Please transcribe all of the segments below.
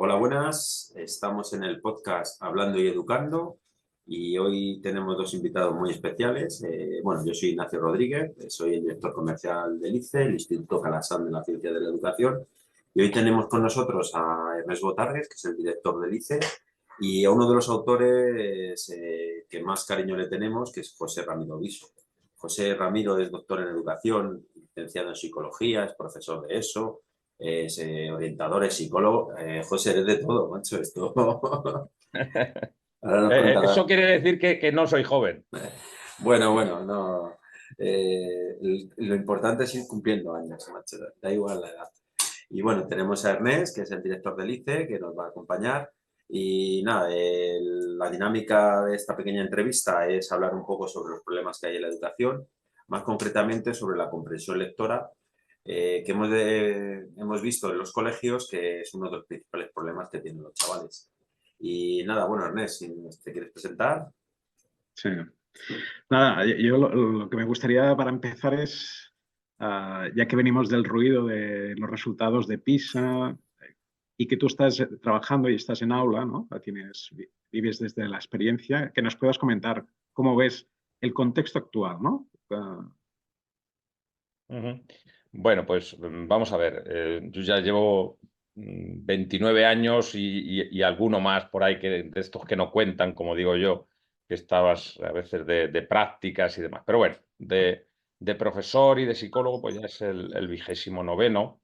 Hola, buenas. Estamos en el podcast Hablando y Educando y hoy tenemos dos invitados muy especiales. Bueno, yo soy Ignacio Rodríguez, soy el director comercial del ICE, el Instituto Calasanz de la Ciencia de la Educación. Y hoy tenemos con nosotros a Ernest Botargues, que es el director del ICE, y a uno de los autores que más cariño le tenemos, que es José Ramiro Viso. José Ramiro es doctor en educación, licenciado en psicología, es profesor de ESO, es orientador, es psicólogo. José, eres de todo, macho, esto. Ahora nos Eso contará. quiere decir que no soy joven. Bueno, no. Lo importante es ir cumpliendo años, macho, da igual la edad. Y bueno, tenemos a Ernest, que es el director del ICE, que nos va a acompañar. Y nada, la dinámica de esta pequeña entrevista es hablar un poco sobre los problemas que hay en la educación, más concretamente sobre la comprensión lectora, que hemos visto en los colegios que es uno de los principales problemas que tienen los chavales. Y nada, bueno, Ernest, si te quieres presentar. Sí. Nada, yo lo que me gustaría para empezar es, ya que venimos del ruido de los resultados de PISA y que tú estás trabajando y estás en aula, ¿no? Vives desde la experiencia, que nos puedas comentar cómo ves el contexto actual, ¿no? Ujú. Bueno, pues vamos a ver. Yo ya llevo 29 años y alguno más por ahí de estos que no cuentan, como digo yo, que estabas a veces de prácticas y demás. Pero bueno, de profesor y de psicólogo, pues ya es el 29º.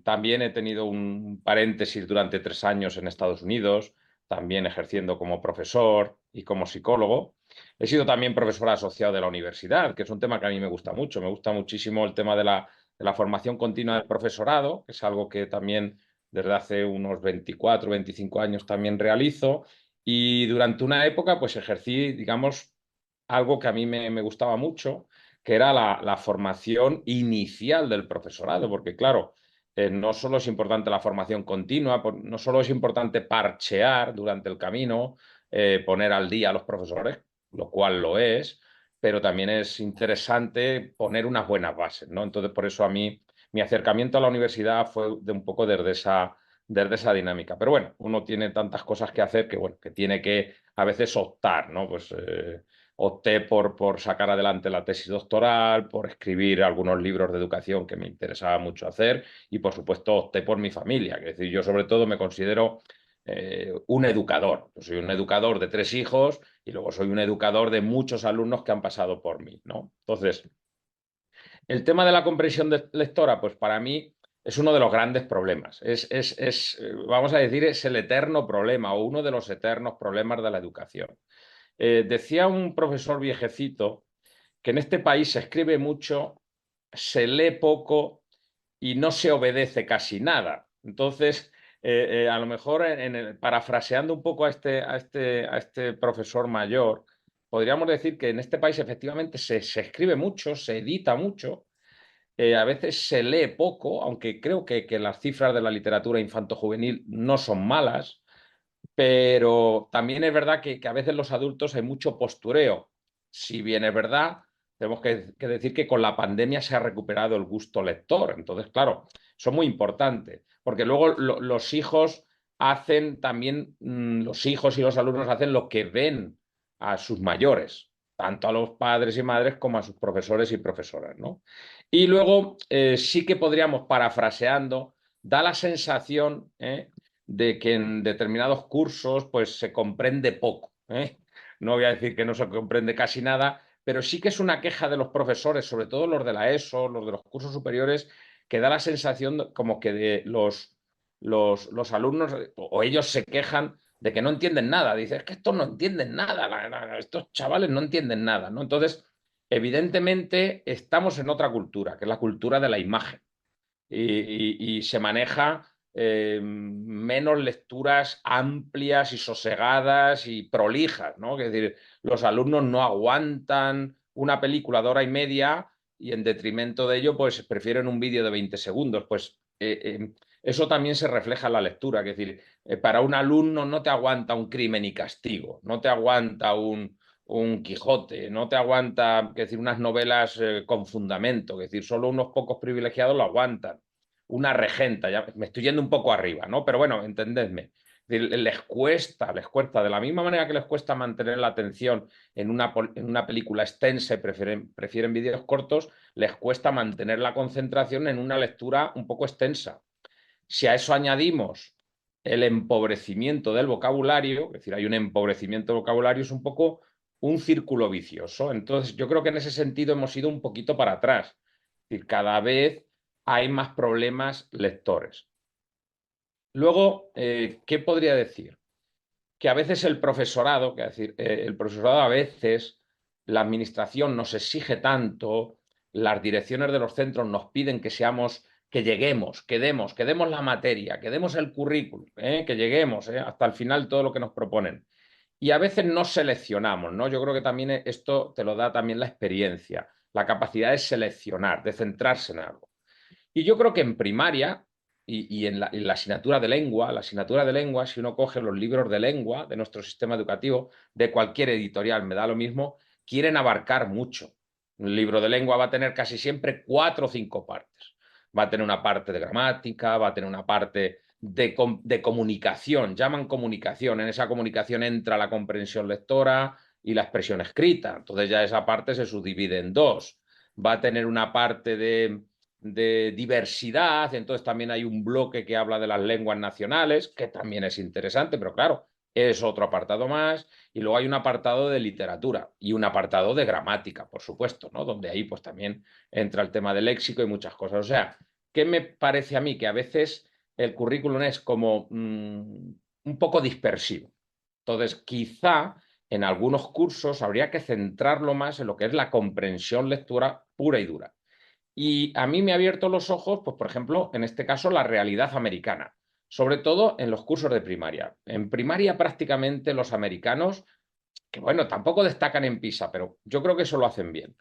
También he tenido un paréntesis durante 3 años en Estados Unidos, también ejerciendo como profesor y como psicólogo. He sido también profesor asociado de la universidad, que es un tema que a mí me gusta mucho. Me gusta muchísimo el tema de la formación continua del profesorado, que es algo que también desde hace unos 24, 25 años también realizo. Y durante una época, pues ejercí, digamos, algo que a mí me gustaba mucho, que era la formación inicial del profesorado, porque claro, no solo es importante la formación continua, no solo es importante parchear durante el camino, poner al día a los profesores, lo cual lo es, pero también es interesante poner unas buenas bases, ¿no? Entonces, por eso a mí mi acercamiento a la universidad fue de un poco desde esa dinámica. Pero bueno, uno tiene tantas cosas que hacer que, bueno, que tiene que a veces optar, ¿no? Pues opté por sacar adelante la tesis doctoral, por escribir algunos libros de educación que me interesaba mucho hacer y, por supuesto, opté por mi familia. Es decir, yo sobre todo me considero un educador. Yo soy un educador de 3 hijos y luego soy un educador de muchos alumnos que han pasado por mí, ¿no? Entonces, el tema de la comprensión lectora, pues para mí es uno de los grandes problemas. Vamos a decir, es el eterno problema o uno de los eternos problemas de la educación. Decía un profesor viejecito que en este país se escribe mucho, se lee poco y no se obedece casi nada. Entonces, a lo mejor, parafraseando un poco a este profesor mayor, podríamos decir que en este país efectivamente se escribe mucho, se edita mucho, a veces se lee poco, aunque creo que las cifras de la literatura infanto-juvenil no son malas, pero también es verdad que a veces los adultos hay mucho postureo. Si bien es verdad, tenemos que decir que con la pandemia se ha recuperado el gusto lector. Entonces, claro, eso es muy importante, porque luego los hijos hacen también, los hijos y los alumnos hacen lo que ven a sus mayores, tanto a los padres y madres como a sus profesores y profesoras, ¿no? Y luego sí que podríamos, parafraseando, da la sensación, de que en determinados cursos pues se comprende poco, ¿eh? No voy a decir que no se comprende casi nada, pero sí que es una queja de los profesores, sobre todo los de la ESO, los de los cursos superiores, que da la sensación como que los alumnos o ellos se quejan de que no entienden nada. Dicen, es que estos no entienden nada, estos chavales no entienden nada, ¿no? Entonces, evidentemente estamos en otra cultura, que es la cultura de la imagen y se maneja menos lecturas amplias y sosegadas y prolijas, ¿no? Es decir, los alumnos no aguantan una película de hora y media y en detrimento de ello, pues prefieren un vídeo de 20 segundos. Pues eso también se refleja en la lectura, es decir, para un alumno no te aguanta un Crimen y Castigo, no te aguanta un Quijote, no te aguanta, es decir, unas novelas con fundamento, es decir, solo unos pocos privilegiados lo aguantan. una regenta, ya me estoy yendo un poco arriba, ¿no? Pero bueno, entendedme. Les cuesta, de la misma manera que les cuesta mantener la atención en una película extensa y prefieren vídeos cortos, les cuesta mantener la concentración en una lectura un poco extensa. Si a eso añadimos el empobrecimiento del vocabulario, es decir, hay un empobrecimiento del vocabulario, es un poco un círculo vicioso. Entonces, yo creo que en ese sentido hemos ido un poquito para atrás. Es decir, cada vez hay más problemas lectores. Luego, ¿qué podría decir? Que a veces el profesorado, a veces la administración nos exige tanto, las direcciones de los centros nos piden que seamos, que lleguemos, que demos la materia, que demos el currículum, que lleguemos hasta el final todo lo que nos proponen. Y a veces no seleccionamos, ¿no? Yo creo que también esto te lo da también la experiencia, la capacidad de seleccionar, de centrarse en algo. Y yo creo que en primaria y en la asignatura de lengua, si uno coge los libros de lengua de nuestro sistema educativo, de cualquier editorial, me da lo mismo, quieren abarcar mucho. Un libro de lengua va a tener casi siempre 4 o 5 partes. Va a tener una parte de gramática, va a tener una parte de comunicación, llaman comunicación. En esa comunicación entra la comprensión lectora y la expresión escrita. Entonces ya esa parte se subdivide en 2. Va a tener una parte de diversidad, entonces también hay un bloque que habla de las lenguas nacionales, que también es interesante, pero claro, es otro apartado más, y luego hay un apartado de literatura y un apartado de gramática, por supuesto, ¿no? Donde ahí pues también entra el tema del léxico y muchas cosas. O sea, ¿qué me parece a mí? Que a veces el currículum es como un poco dispersivo. Entonces, quizá en algunos cursos habría que centrarlo más en lo que es la comprensión lectura pura y dura. Y a mí me ha abierto los ojos, pues por ejemplo, en este caso, la realidad americana, sobre todo en los cursos de primaria. En primaria prácticamente los americanos, que bueno, tampoco destacan en PISA, pero yo creo que eso lo hacen bien.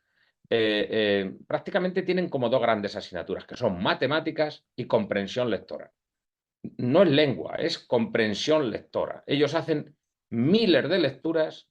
Prácticamente tienen como 2 grandes asignaturas, que son matemáticas y comprensión lectora. No es lengua, es comprensión lectora. Ellos hacen miles de lecturas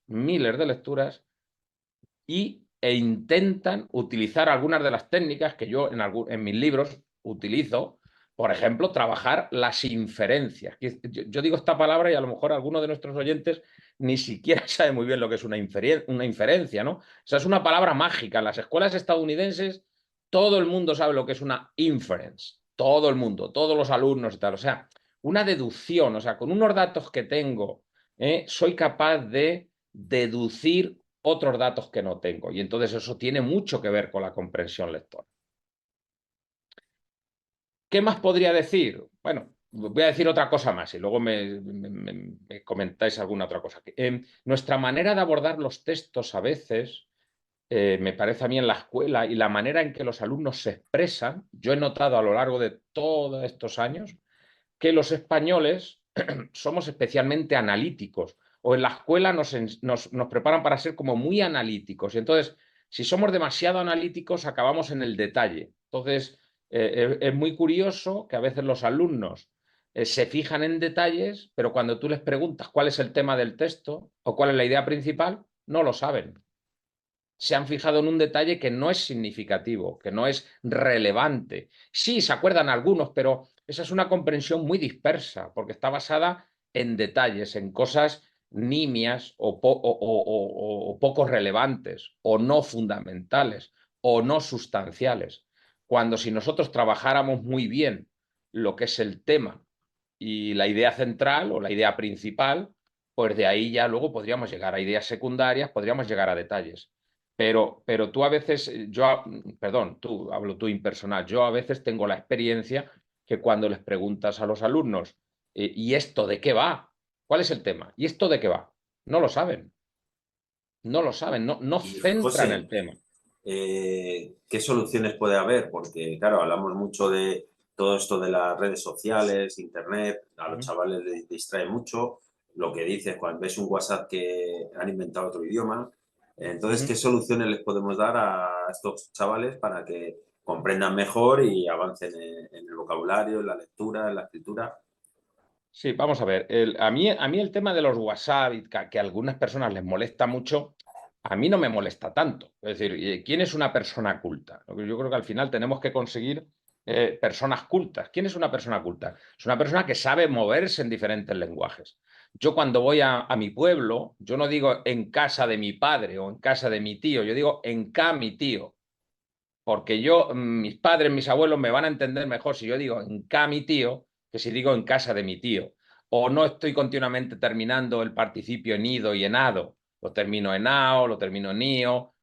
e intentan utilizar algunas de las técnicas que yo en mis libros utilizo, por ejemplo, trabajar las inferencias. Yo digo esta palabra y a lo mejor alguno de nuestros oyentes ni siquiera sabe muy bien lo que es una inferencia, ¿no? O sea, es una palabra mágica. En las escuelas estadounidenses todo el mundo sabe lo que es una inference. Todo el mundo, todos los alumnos y tal. O sea, una deducción, o sea, con unos datos que tengo, soy capaz de deducir otros datos que no tengo. Y entonces eso tiene mucho que ver con la comprensión lectora. ¿Qué más podría decir? Bueno, voy a decir otra cosa más y luego me comentáis alguna otra cosa. Nuestra manera de abordar los textos a veces, me parece a mí en la escuela, y la manera en que los alumnos se expresan, yo he notado a lo largo de todos estos años que los españoles somos especialmente analíticos, o en la escuela nos preparan para ser como muy analíticos. Y entonces, si somos demasiado analíticos, acabamos en el detalle. Entonces, es muy curioso que a veces los alumnos se fijan en detalles, pero cuando tú les preguntas cuál es el tema del texto o cuál es la idea principal, no lo saben. Se han fijado en un detalle que no es significativo, que no es relevante. Sí, se acuerdan algunos, pero esa es una comprensión muy dispersa, porque está basada en detalles, en cosas nimias o poco relevantes, o no fundamentales, o no sustanciales. Cuando si nosotros trabajáramos muy bien lo que es el tema y la idea central o la idea principal, pues de ahí ya luego podríamos llegar a ideas secundarias, podríamos llegar a detalles. Pero tú a veces, perdón, hablo tú impersonal, yo a veces tengo la experiencia que cuando les preguntas a los alumnos, ¿y esto de qué va? ¿Cuál es el tema? ¿Y esto de qué va? No lo saben. No lo saben, no Y centran José, el tema. ¿qué soluciones puede haber? Porque, claro, hablamos mucho de todo esto de las redes sociales, internet, a los chavales les distrae mucho. Lo que dices, cuando ves un WhatsApp que han inventado otro idioma. Entonces, ¿qué soluciones les podemos dar a estos chavales para que comprendan mejor y avancen en el vocabulario, en la lectura, en la escritura? Sí, vamos a ver. A mí el tema de los WhatsApp, y que a algunas personas les molesta mucho, a mí no me molesta tanto. Es decir, ¿quién es una persona culta? Yo creo que al final tenemos que conseguir personas cultas. ¿Quién es una persona culta? Es una persona que sabe moverse en diferentes lenguajes. Yo cuando voy a mi pueblo, yo no digo en casa de mi padre o en casa de mi tío, yo digo en ca mi tío. Porque mis padres, mis abuelos me van a entender mejor si yo digo en ca mi tío que si digo en casa de mi tío. O no estoy continuamente terminando el participio en ido y en ado. Lo termino en ao, lo termino en io.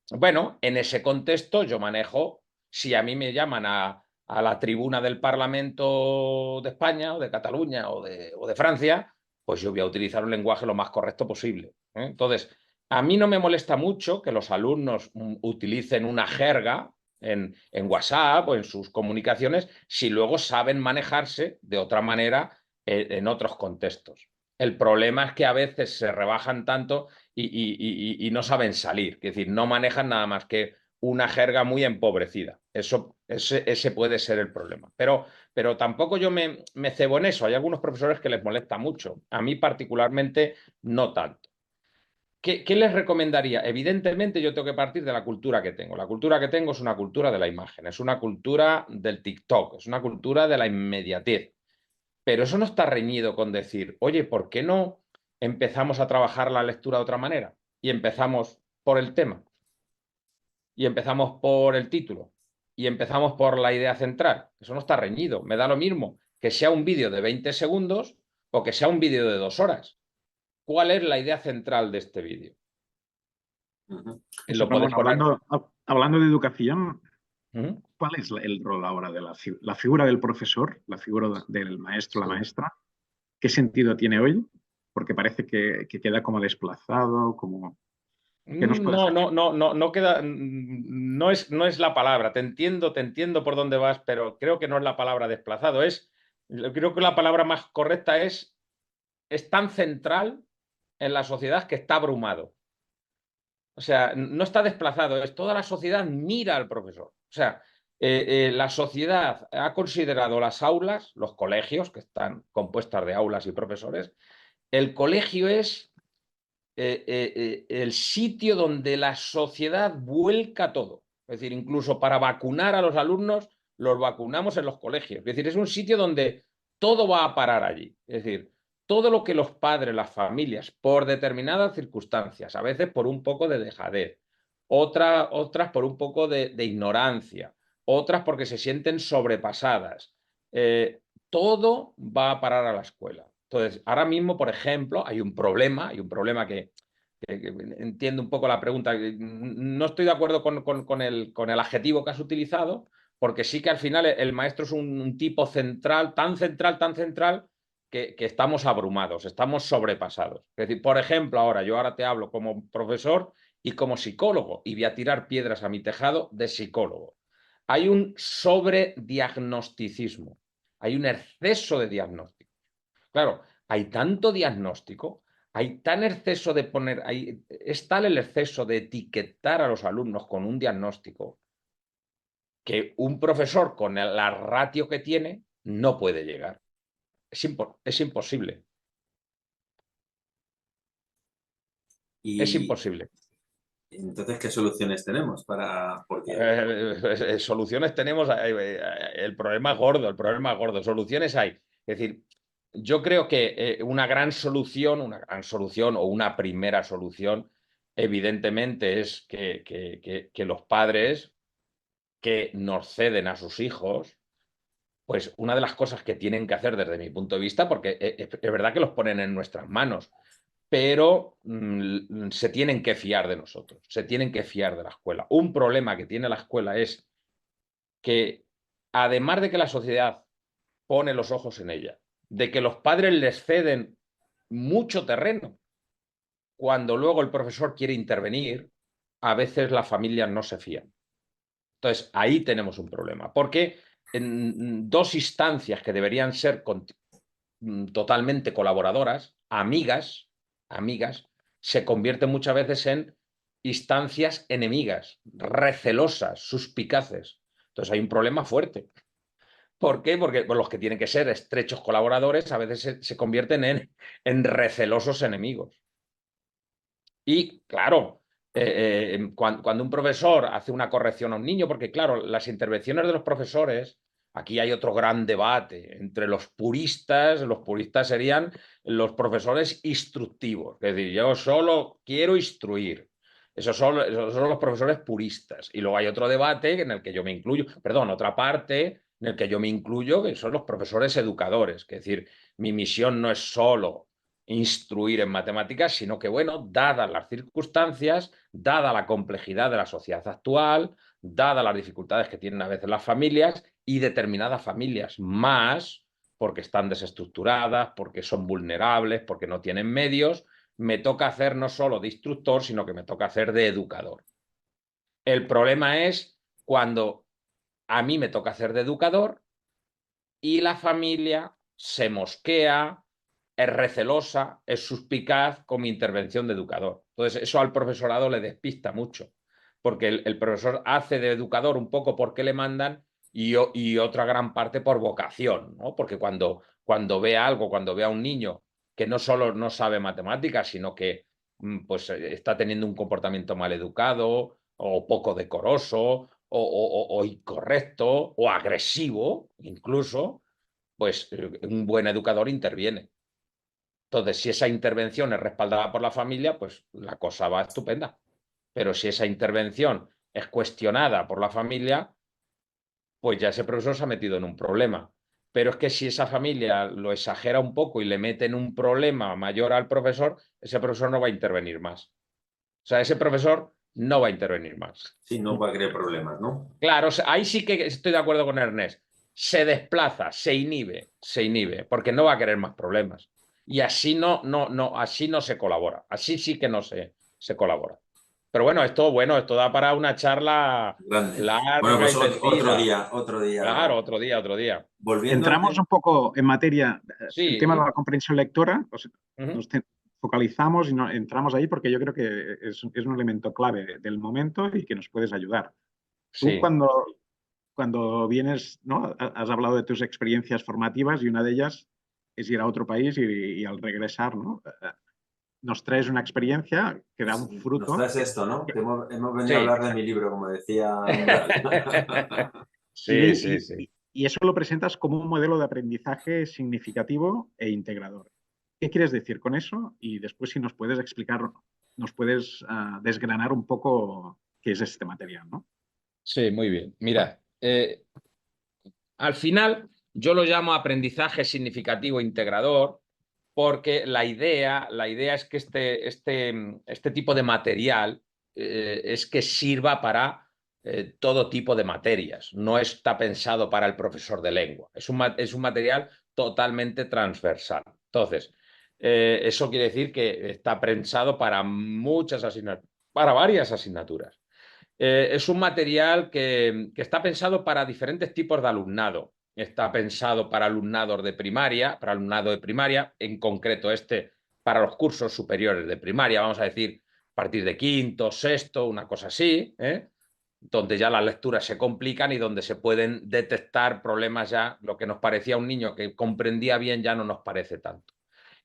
Bueno, en ese contexto yo manejo, si a mí me llaman a la tribuna del Parlamento de España o de Cataluña o de Francia, pues yo voy a utilizar un lenguaje lo más correcto posible. Entonces, a mí no me molesta mucho que los alumnos utilicen una jerga en WhatsApp o en sus comunicaciones si luego saben manejarse de otra manera en otros contextos. El problema es que a veces se rebajan tanto y no saben salir, es decir, no manejan nada más que una jerga muy empobrecida. Ese puede ser el problema. Pero tampoco yo me cebo en eso. Hay algunos profesores que les molesta mucho. A mí particularmente no tanto. ¿Qué les recomendaría? Evidentemente yo tengo que partir de la cultura que tengo. La cultura que tengo es una cultura de la imagen, es una cultura del TikTok, es una cultura de la inmediatez. Pero eso no está reñido con decir, oye, ¿por qué no empezamos a trabajar la lectura de otra manera? Y empezamos por el tema, y empezamos por el título, y empezamos por la idea central. Eso no está reñido. Me da lo mismo que sea un vídeo de 20 segundos o que sea un vídeo de 2 horas. ¿Cuál es la idea central de este vídeo? Eso, Lo pero puedes bueno, poner. hablando de educación, ¿Mm? ¿cuál es el rol ahora de la figura del profesor, la figura del maestro, la Sí. maestra? ¿Qué sentido tiene hoy? Porque parece que queda como desplazado, como... ¿Qué nos puedes decir? No queda, no es la palabra. Te entiendo por dónde vas, pero creo que no es la palabra desplazado. Creo que la palabra más correcta es tan central en la sociedad que está abrumado. O sea, no está desplazado, es toda la sociedad mira al profesor. O sea, la sociedad ha considerado las aulas, los colegios, que están compuestas de aulas y profesores, el colegio es el sitio donde la sociedad vuelca todo. Es decir, incluso para vacunar a los alumnos, los vacunamos en los colegios. Es decir, es un sitio donde todo va a parar allí. Es decir, todo lo que los padres, las familias, por determinadas circunstancias, a veces por un poco de dejadez, otras por un poco de ignorancia, otras porque se sienten sobrepasadas, todo va a parar a la escuela. Entonces, ahora mismo, por ejemplo, hay un problema que entiendo un poco la pregunta. No estoy de acuerdo con el adjetivo que has utilizado, porque sí que al final el maestro es un tipo central, tan central, que estamos abrumados, estamos sobrepasados. Es decir, por ejemplo, yo ahora te hablo como profesor y como psicólogo, y voy a tirar piedras a mi tejado de psicólogo. Hay un sobrediagnosticismo, hay un exceso de diagnóstico. Claro, hay tanto diagnóstico, hay tan exceso de es tal el exceso de etiquetar a los alumnos con un diagnóstico que un profesor con la ratio que tiene no puede llegar. Es imposible. Es Y imposible. entonces, ¿qué soluciones tenemos para...? Porque Soluciones tenemos, el problema es gordo, soluciones hay. Es decir, yo creo que una gran solución o una primera solución, evidentemente, es que los padres que nos ceden a sus hijos, pues una de las cosas que tienen que hacer desde mi punto de vista, porque es verdad que los ponen en nuestras manos, pero se tienen que fiar de nosotros, se tienen que fiar de la escuela. Un problema que tiene la escuela es que, además de que la sociedad pone los ojos en ella, de que los padres les ceden mucho terreno, cuando luego el profesor quiere intervenir, a veces las familias no se fían. Entonces, ahí tenemos un problema, porque en dos instancias que deberían ser totalmente colaboradoras, amigas, se convierten muchas veces en instancias enemigas, recelosas, suspicaces. Entonces hay un problema fuerte. ¿Por qué? Porque los que tienen que ser estrechos colaboradores a veces se convierten en recelosos enemigos. Y claro, Cuando un profesor hace una corrección a un niño, porque claro, las intervenciones de los profesores, aquí hay otro gran debate entre los puristas serían los profesores instructivos, es decir, yo solo quiero instruir. Esos son los profesores puristas. Y luego hay otro debate en el que yo me incluyo, perdón, otra parte en el que yo me incluyo, que son los profesores educadores. Es decir, mi misión no es solo instruir en matemáticas, sino que, bueno, dadas las circunstancias, dada la complejidad de la sociedad actual, dadas las dificultades que tienen a veces las familias y determinadas familias más, porque están desestructuradas, porque son vulnerables, porque no tienen medios, me toca hacer no solo de instructor, sino que me toca hacer de educador. El problema es cuando a mí me toca hacer de educador y la familia se mosquea, es recelosa, es suspicaz con mi intervención de educador. Entonces, eso al profesorado le despista mucho, porque el profesor hace de educador un poco porque le mandan y otra gran parte por vocación, ¿no? Porque cuando ve algo, cuando ve a un niño que no solo no sabe matemáticas, sino que pues, está teniendo un comportamiento mal educado o poco decoroso o incorrecto o agresivo incluso, pues un buen educador interviene. Entonces, si esa intervención es respaldada por la familia, pues la cosa va estupenda. Pero si esa intervención es cuestionada por la familia, pues ya ese profesor se ha metido en un problema. Pero es que si esa familia lo exagera un poco y le mete en un problema mayor al profesor, ese profesor no va a intervenir más. O sea, ese profesor no va a intervenir más. Sí, no va a crear problemas, ¿no? Claro, ahí sí que estoy de acuerdo con Ernest. Se desplaza, se inhibe, porque no va a querer más problemas. Y así así no se colabora. Así sí que no se colabora. Pero bueno, esto da para una charla Grande. Bueno, larga pues y tendida. otro día. Claro, otro día. Volviendo al Entramos un poco en materia, el tema de Sí. la comprensión lectora, pues, Ujú. focalizamos y entramos ahí porque yo creo que es un elemento clave del momento y que nos puedes ayudar. Tú Sí. cuando vienes, ¿no? Has hablado de tus experiencias formativas y una de ellas es ir a otro país y al regresar, ¿no? Nos traes una experiencia que da un Nos fruto. traes esto, ¿no? Que hemos venido a Sí. hablar de mi libro, como decía Umbral. Sí, sí, Y, sí. y eso lo presentas como un modelo de aprendizaje significativo e integrador. ¿Qué quieres decir con eso? Y después si nos puedes explicar, nos puedes desgranar un poco qué es este material, ¿no? Sí, muy bien. Mira, al final yo lo llamo aprendizaje significativo integrador porque la idea es que este tipo de material es que sirva para todo tipo de materias. No está pensado para el profesor de lengua. Es un material totalmente transversal. Entonces, eso quiere decir que está pensado para muchas asignaturas, para varias asignaturas. Es un material que está pensado para diferentes tipos de alumnado. Está pensado para alumnado de primaria, en concreto para los cursos superiores de primaria, vamos a decir, a partir de quinto, sexto, una cosa así, donde ya las lecturas se complican y donde se pueden detectar problemas ya, lo que nos parecía un niño que comprendía bien ya no nos parece tanto.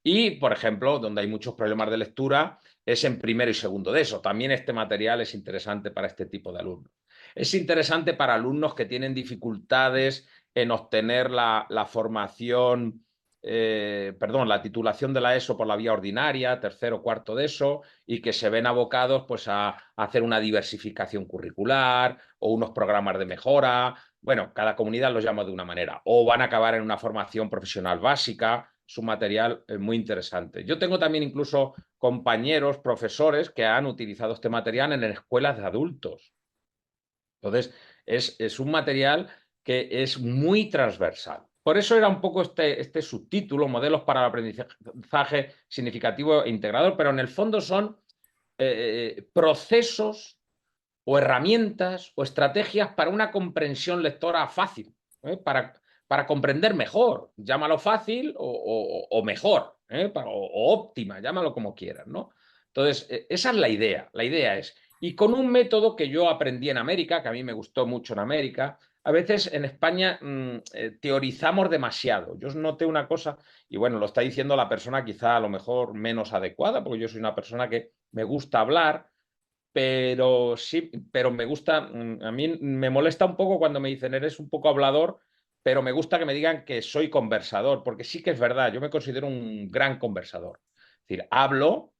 Y, por ejemplo, donde hay muchos problemas de lectura es en primero y segundo de eso. También este material es interesante para este tipo de alumnos. Es interesante para alumnos que tienen dificultades en obtener la formación, la titulación de la ESO por la vía ordinaria, tercero o cuarto de ESO, y que se ven abocados pues, a hacer una diversificación curricular o unos programas de mejora. Bueno, cada comunidad los llama de una manera. O van a acabar en una formación profesional básica. Es un material muy interesante. Yo tengo también incluso compañeros, profesores que han utilizado este material en escuelas de adultos. Entonces, es un material que es muy transversal. Por eso era un poco este subtítulo, Modelos para el aprendizaje significativo e integrador, pero en el fondo son procesos o herramientas o estrategias para una comprensión lectora fácil, para comprender mejor, llámalo fácil o mejor, o óptima, llámalo como quieras, ¿no? Entonces, esa es la idea. La idea es, y con un método que yo aprendí en América, que a mí me gustó mucho en América, a veces en España teorizamos demasiado. Yo noté una cosa, y bueno, lo está diciendo la persona quizá a lo mejor menos adecuada, porque yo soy una persona que me gusta hablar, pero sí, pero me gusta, a mí me molesta un poco cuando me dicen eres un poco hablador, pero me gusta que me digan que soy conversador, porque sí que es verdad, yo me considero un gran conversador. Es decir, hablo,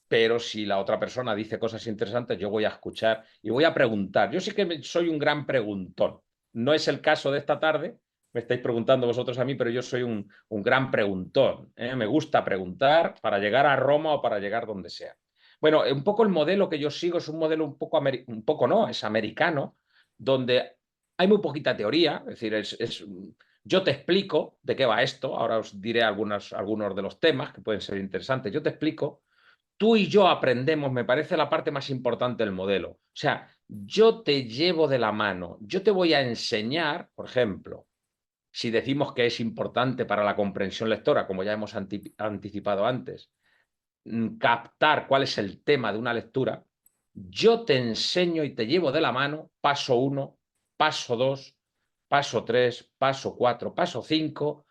pero si la otra persona dice cosas interesantes, yo voy a escuchar y voy a preguntar. Yo sí que soy un gran preguntón. No es el caso de esta tarde, me estáis preguntando vosotros a mí, pero yo soy un gran preguntón. Me gusta preguntar para llegar a Roma o para llegar donde sea. Bueno, un poco el modelo que yo sigo es un modelo un poco no, es americano, donde hay muy poquita teoría, es decir, yo te explico de qué va esto, ahora os diré algunos de los temas que pueden ser interesantes, yo te explico, tú y yo aprendemos, me parece la parte más importante del modelo. O sea, yo te llevo de la mano, yo te voy a enseñar, por ejemplo, si decimos que es importante para la comprensión lectora, como ya hemos anticipado antes, captar cuál es el tema de una lectura, yo te enseño y te llevo de la mano paso 1, paso 2, paso 3, paso 4, paso 5,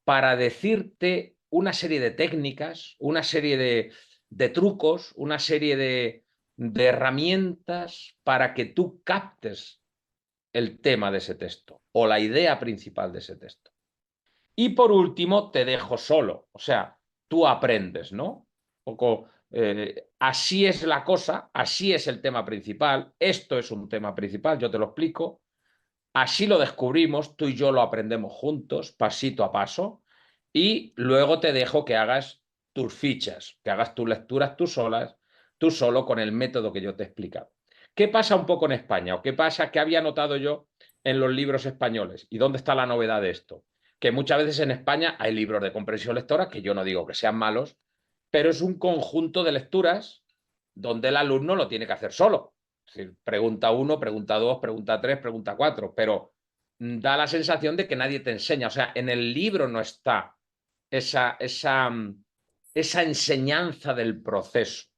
para decirte una serie de técnicas, una serie de trucos, una serie de herramientas para que tú captes el tema de ese texto o la idea principal de ese texto. Y por último, te dejo solo, o sea, tú aprendes, ¿no? Un poco, así es la cosa, así es el tema principal, esto es un tema principal, yo te lo explico, así lo descubrimos, tú y yo lo aprendemos juntos, pasito a paso, y luego te dejo que hagas tus fichas, que hagas tus lecturas tú solas, tú solo con el método que yo te he explicado. ¿Qué pasa un poco en España? ¿O qué pasa? ¿Qué había notado yo en los libros españoles? ¿Y dónde está la novedad de esto? Que muchas veces en España hay libros de comprensión lectora, que yo no digo que sean malos, pero es un conjunto de lecturas donde el alumno lo tiene que hacer solo. Es decir, pregunta 1, pregunta 2, pregunta 3, pregunta 4, pero da la sensación de que nadie te enseña. O sea, en el libro no está esa enseñanza del proceso,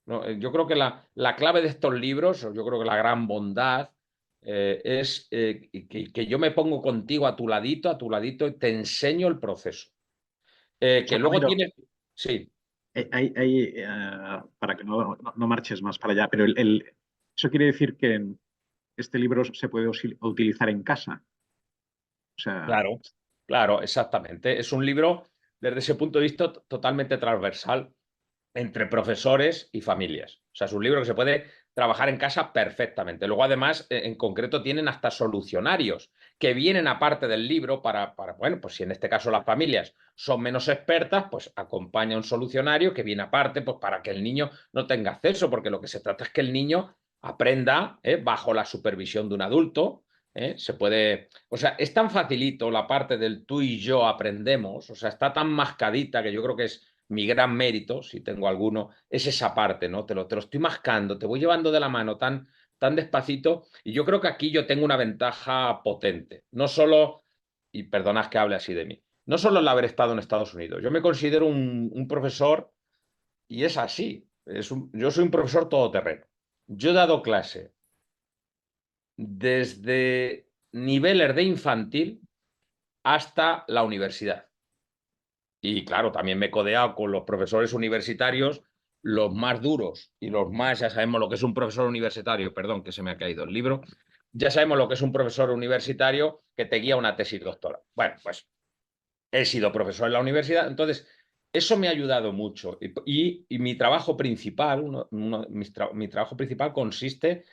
¿no? Yo creo que la clave de estos libros, o yo creo que la gran bondad, es que yo me pongo contigo a tu ladito, y te enseño el proceso. O Que sea, luego Ramiro, tienes... Sí, para que no marches más para allá, pero eso quiere decir que este libro se puede utilizar en casa. O sea, claro, claro, exactamente. Es un libro, desde ese punto de vista, totalmente transversal entre profesores y familias. O sea, es un libro que se puede trabajar en casa perfectamente. Luego, además, en concreto, tienen hasta solucionarios que vienen aparte del libro bueno, pues si en este caso las familias son menos expertas, pues acompaña un solucionario que viene aparte, pues para que el niño no tenga acceso, porque lo que se trata es que el niño aprenda bajo la supervisión de un adulto. Se puede, o sea, es tan facilito la parte del tú y yo aprendemos, o sea, está tan mascadita que yo creo que es mi gran mérito, si tengo alguno, es esa parte, ¿no? Te lo estoy mascando, te voy llevando de la mano tan despacito, y yo creo que aquí yo tengo una ventaja potente. No solo, y perdonad que hable así de mí, no solo el haber estado en Estados Unidos, yo me considero un profesor, y es así, yo soy un profesor todoterreno. Yo he dado clase desde niveles de infantil hasta la universidad. Y claro, también me he codeado con los profesores universitarios, los más duros y los más, ya sabemos lo que es un profesor universitario, perdón, que se me ha caído el libro, ya sabemos lo que es un profesor universitario que te guía una tesis doctoral. Bueno, pues he sido profesor en la universidad, entonces eso me ha ayudado mucho. Y mi trabajo principal, mi trabajo principal consiste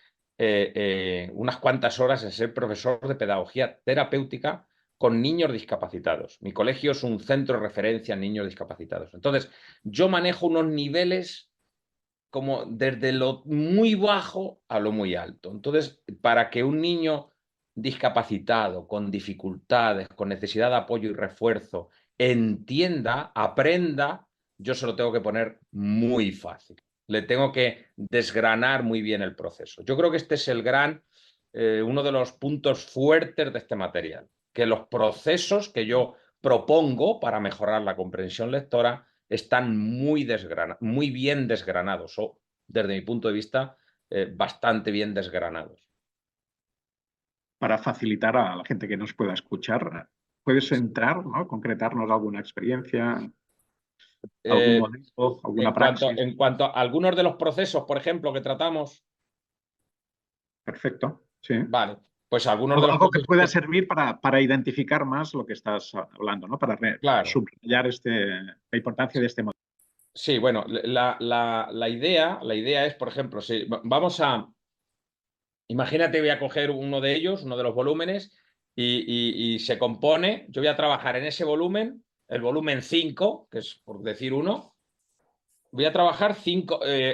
unas cuantas horas en ser profesor de pedagogía terapéutica con niños discapacitados. Mi colegio es un centro de referencia en niños discapacitados. Entonces, yo manejo unos niveles como desde lo muy bajo a lo muy alto. Entonces, para que un niño discapacitado, con dificultades, con necesidad de apoyo y refuerzo, entienda, aprenda, yo se lo tengo que poner muy fácil. Le tengo que desgranar muy bien el proceso. Yo creo que este es uno de los puntos fuertes de este material, que los procesos que yo propongo para mejorar la comprensión lectora están muy bien desgranados, o desde mi punto de vista, bastante bien desgranados. para facilitar a la gente que nos pueda escuchar, puedes entrar, ¿no? Concretarnos alguna experiencia. ¿Algún modelo, alguna praxis? En cuanto a algunos de los procesos, por ejemplo, que tratamos, Perfecto, sí. vale, pues algunos de los Algo que procesos pueda servir para identificar más lo que estás hablando, ¿no? Para claro. subrayar la importancia de este modelo. Sí, bueno, la idea es, por ejemplo, si vamos a, imagínate, voy a coger uno de ellos, uno de los volúmenes, y se compone, yo voy a trabajar en ese volumen, el volumen 5, que es por decir uno, voy a trabajar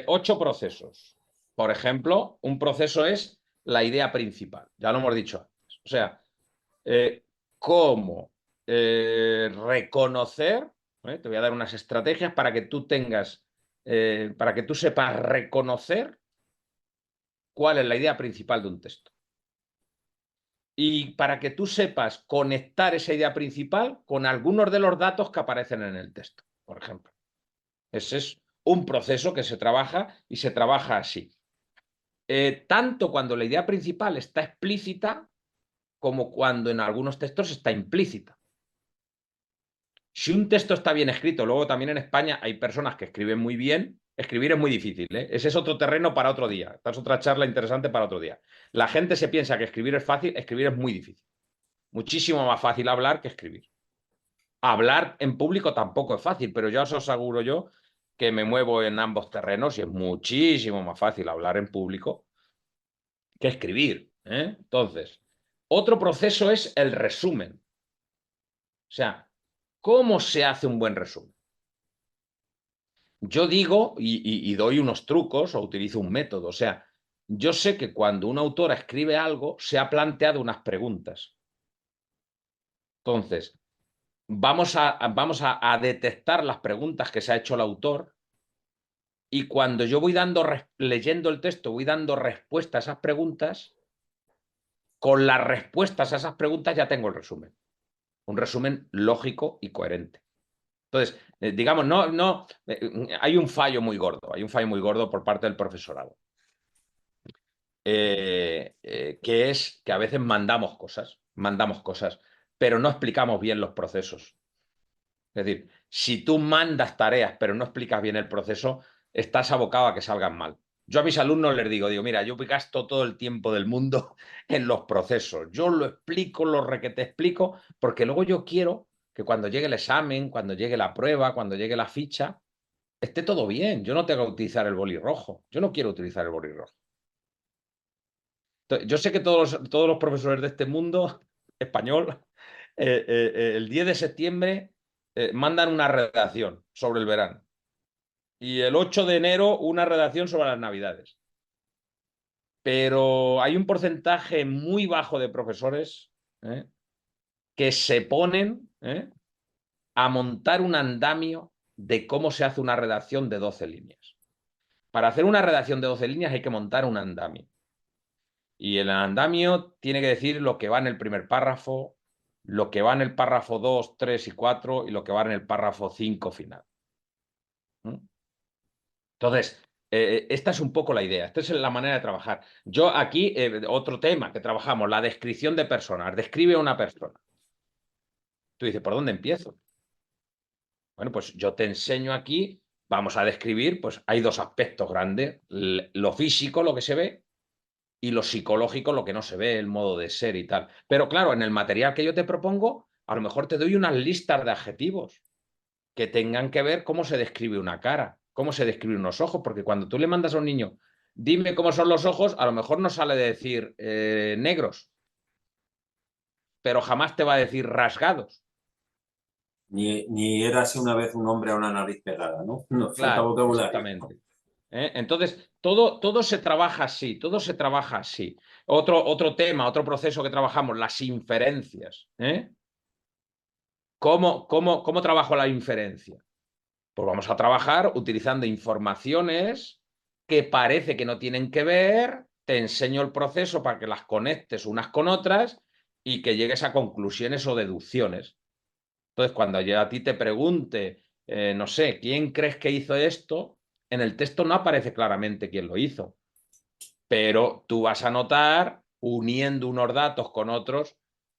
8 procesos. Por ejemplo, un proceso es la idea principal, ya lo hemos dicho antes. O sea, cómo reconocer, te voy a dar unas estrategias para que tú tengas, para que tú sepas reconocer cuál es la idea principal de un texto. Y para que tú sepas conectar esa idea principal con algunos de los datos que aparecen en el texto, por ejemplo. Ese es un proceso que se trabaja y se trabaja así. Tanto cuando la idea principal está explícita como cuando en algunos textos está implícita. Si un texto está bien escrito, luego también en España hay personas que escriben muy bien, escribir es muy difícil, ¿eh? Ese es otro terreno para otro día, esta es otra charla interesante para otro día. La gente se piensa que escribir es fácil, escribir es muy difícil. Muchísimo más fácil hablar que escribir. Hablar en público tampoco es fácil, pero ya os aseguro yo que me muevo en ambos terrenos y es muchísimo más fácil hablar en público que escribir, ¿eh? Entonces, otro proceso es el resumen. O sea, ¿cómo se hace un buen resumen? Yo digo y doy unos trucos o utilizo un método. O sea, yo sé que cuando una autora escribe algo, se ha planteado unas preguntas. Entonces, vamos a detectar las preguntas que se ha hecho el autor y cuando yo voy leyendo el texto, voy dando respuesta a esas preguntas, con las respuestas a esas preguntas ya tengo el resumen. Un resumen lógico y coherente. Entonces, digamos, hay un fallo muy gordo por parte del profesorado. Que es que a veces mandamos cosas, pero no explicamos bien los procesos. Es decir, si tú mandas tareas pero no explicas bien el proceso, estás abocado a que salgan mal. Yo a mis alumnos les digo, mira, yo gasto todo el tiempo del mundo en los procesos. Yo lo explico, lo requete explico, porque luego yo quiero que cuando llegue el examen, cuando llegue la prueba, cuando llegue la ficha, esté todo bien. Yo no tengo que utilizar el boli rojo. Yo no quiero utilizar el boli rojo. Yo sé que todos los profesores de este mundo español, el 10 de septiembre mandan una redacción sobre el verano y el 8 de enero una redacción sobre las Navidades. Pero hay un porcentaje muy bajo de profesores que se ponen a montar un andamio de cómo se hace una redacción de 12 líneas. Para hacer una redacción de 12 líneas hay que montar un andamio. Y el andamio tiene que decir lo que va en el primer párrafo, lo que va en el párrafo 2, 3 y 4 y lo que va en el párrafo 5 final. Entonces, esta es un poco la idea, esta es la manera de trabajar. Yo aquí, otro tema que trabajamos, la descripción de personas. Describe a una persona. Tú dices, ¿por dónde empiezo? Bueno, pues yo te enseño aquí, vamos a describir, pues hay dos aspectos grandes, lo físico, lo que se ve, y lo psicológico, lo que no se ve, el modo de ser y tal. Pero claro, en el material que yo te propongo, a lo mejor te doy unas listas de adjetivos que tengan que ver cómo se describe una cara, cómo se describen unos ojos, porque cuando tú le mandas a un niño, dime cómo son los ojos, a lo mejor no sale de decir negros, pero jamás te va a decir rasgados. Ni érase una vez un hombre a una nariz pegada, ¿no? No, falta Claro, vocabulario. exactamente. Entonces, todo se trabaja así, todo se trabaja así. Otro tema, otro proceso que trabajamos, las inferencias. ¿Cómo trabajo la inferencia? Pues vamos a trabajar utilizando informaciones que parece que no tienen que ver, te enseño el proceso para que las conectes unas con otras y que llegues a conclusiones o deducciones. Entonces, cuando yo a ti te pregunte, no sé, ¿quién crees que hizo esto? En el texto no aparece claramente quién lo hizo, pero tú vas a notar, uniendo unos datos con otros,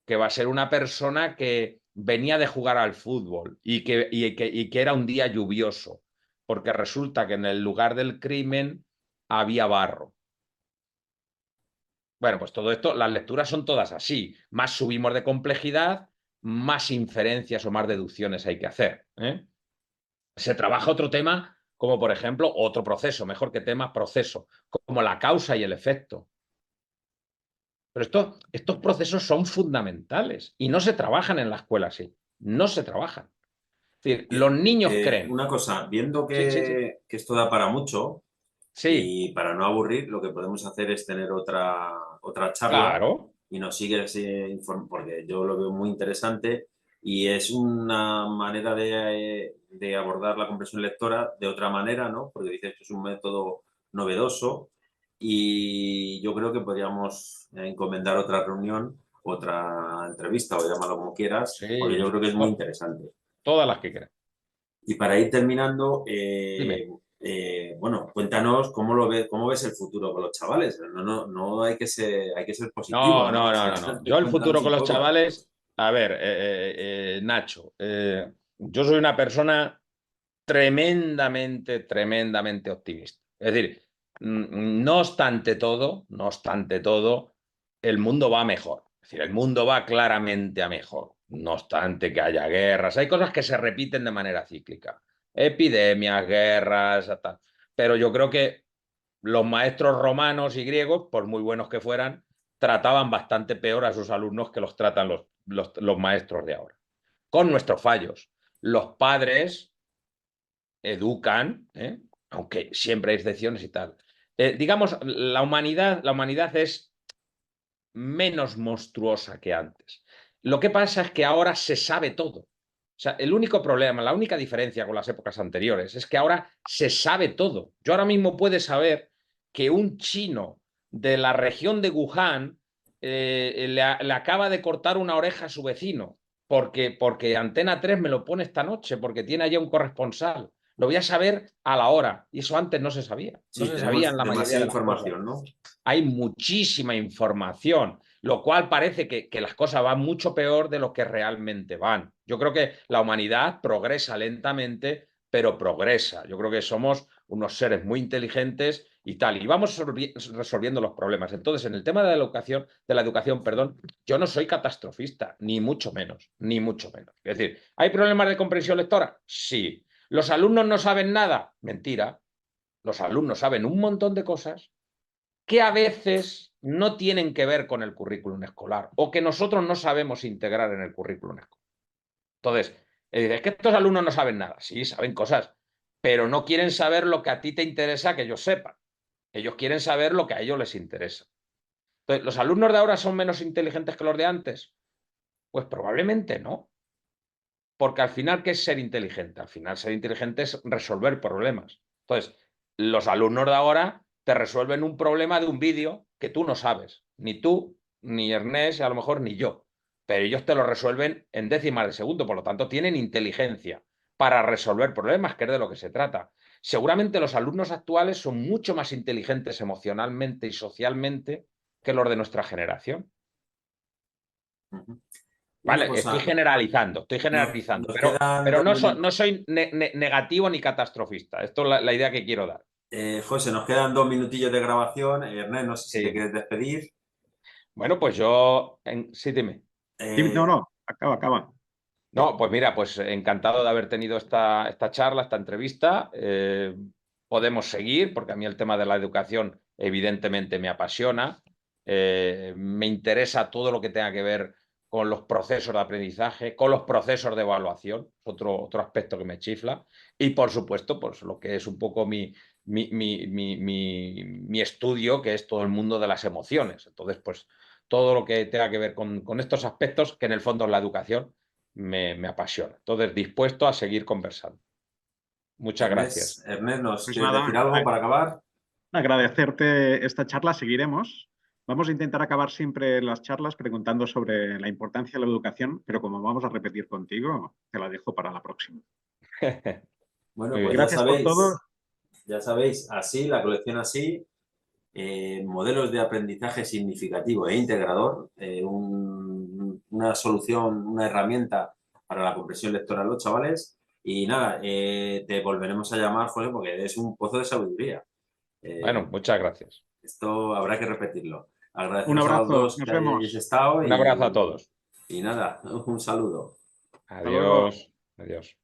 que va a ser una persona que venía de jugar al fútbol y que era un día lluvioso, porque resulta que en el lugar del crimen había barro. Bueno, pues todo esto, las lecturas son todas así. Más subimos de complejidad, más inferencias o más deducciones hay que hacer, ¿eh? Se trabaja otro tema, como por ejemplo, otro proceso, mejor que tema, proceso, como la causa y el efecto. Pero estos procesos son fundamentales y no se trabajan en la escuela así. No se trabajan. Es decir, los niños creen. Una cosa, viendo Sí, sí, sí. que esto da para mucho Sí, y para no aburrir, lo que podemos hacer es tener otra charla claro. y nos sigues porque yo lo veo muy interesante y es una manera de abordar la comprensión lectora de otra manera, ¿no? Porque dices que es un método novedoso y yo creo que podríamos encomendar otra reunión, otra entrevista o llámalo como quieras, porque yo Sí. creo que es muy interesante. Todas las que quieran. Y para ir terminando, Dime. bueno, cuéntanos cómo ves el futuro con los chavales. No hay que ser positivo, No, ¿no? no, O no, sea, no, no. Yo el futuro cuéntanos con un los poco. chavales, a ver, Nacho, yo soy una persona tremendamente, tremendamente optimista. Es decir, no obstante todo, el mundo va mejor. Es decir, el mundo va claramente a mejor. No obstante que haya guerras, hay cosas que se repiten de manera cíclica. Epidemias, guerras, tal. Pero yo creo que los maestros romanos y griegos, por muy buenos que fueran, trataban bastante peor a sus alumnos que los tratan los maestros de ahora. Con nuestros fallos. Los padres educan, aunque siempre hay excepciones y tal. Digamos, la humanidad es menos monstruosa que antes. Lo que pasa es que ahora se sabe todo. O sea, el único problema, la única diferencia con las épocas anteriores es que ahora se sabe todo. Yo ahora mismo puedo saber que un chino de la región de Wuhan le acaba de cortar una oreja a su vecino porque Antena 3 me lo pone esta noche, porque tiene allá un corresponsal. Lo voy a saber a la hora. Y eso antes no se sabía. No Sí, se sabía en tenemos la mayoría demasiada de las cosas. información, ¿no? Hay muchísima información, lo cual parece que las cosas van mucho peor de lo que realmente van. Yo creo que la humanidad progresa lentamente, pero progresa. Yo creo que somos unos seres muy inteligentes y tal, y vamos resolviendo los problemas. Entonces, en el tema de la educación, perdón, yo no soy catastrofista, ni mucho menos, ni mucho menos. Es decir, ¿hay problemas de comprensión lectora? Sí. ¿Los alumnos no saben nada? Mentira. Los alumnos saben un montón de cosas que a veces no tienen que ver con el currículum escolar o que nosotros no sabemos integrar en el currículum escolar. Entonces, es que estos alumnos no saben nada. Sí, saben cosas, pero no quieren saber lo que a ti te interesa que ellos sepan. Ellos quieren saber lo que a ellos les interesa. Entonces, ¿los alumnos de ahora son menos inteligentes que los de antes? Pues probablemente no. Porque al final, ¿qué es ser inteligente? Al final, ser inteligente es resolver problemas. Entonces, los alumnos de ahora te resuelven un problema de un vídeo que tú no sabes. Ni tú, ni Ernest, a lo mejor ni yo. Pero ellos te lo resuelven en décimas de segundo. Por lo tanto, tienen inteligencia para resolver problemas, que es de lo que se trata. Seguramente los alumnos actuales son mucho más inteligentes emocionalmente y socialmente que los de nuestra generación. Ujú. Una Vale, estoy cosa, generalizando, nos quedan pero dos no, minutos. no soy negativo ni catastrofista. Esto es la idea que quiero dar. José, nos quedan 2 minutillos de grabación. Ernest, no sé si te Sí. quieres despedir. Bueno, pues yo, sí, dime. No, Eh, no, acaba. No, pues mira, pues encantado de haber tenido esta charla, esta entrevista. Podemos seguir, porque a mí el tema de la educación evidentemente me apasiona. Me interesa todo lo que tenga que ver con los procesos de aprendizaje, con los procesos de evaluación, otro aspecto que me chifla. Y por supuesto, pues lo que es un poco mi estudio, que es todo el mundo de las emociones. Entonces, pues todo lo que tenga que ver con estos aspectos, que en el fondo es la educación me apasiona. Entonces, dispuesto a seguir conversando. Muchas gracias. Ernest, ¿nos Pues quieres nada, decir algo para acabar? agradecerte esta charla, seguiremos. Vamos a intentar acabar siempre las charlas preguntando sobre la importancia de la educación, pero como vamos a repetir contigo, te la dejo para la próxima. Bueno, Muy pues bien. Gracias por todo. ya sabéis, así, la colección así, modelos de aprendizaje significativo e integrador, un una solución, una herramienta para la comprensión lectora de los chavales. Y nada, te volveremos a llamar, José, porque eres un pozo de sabiduría. Bueno, muchas gracias. Esto habrá que repetirlo. Un Agradecemos a los abrazo, dos nos que hayáis vemos. estado Un abrazo a todos. y nada, un saludo. Hasta luego. Adiós. Adiós.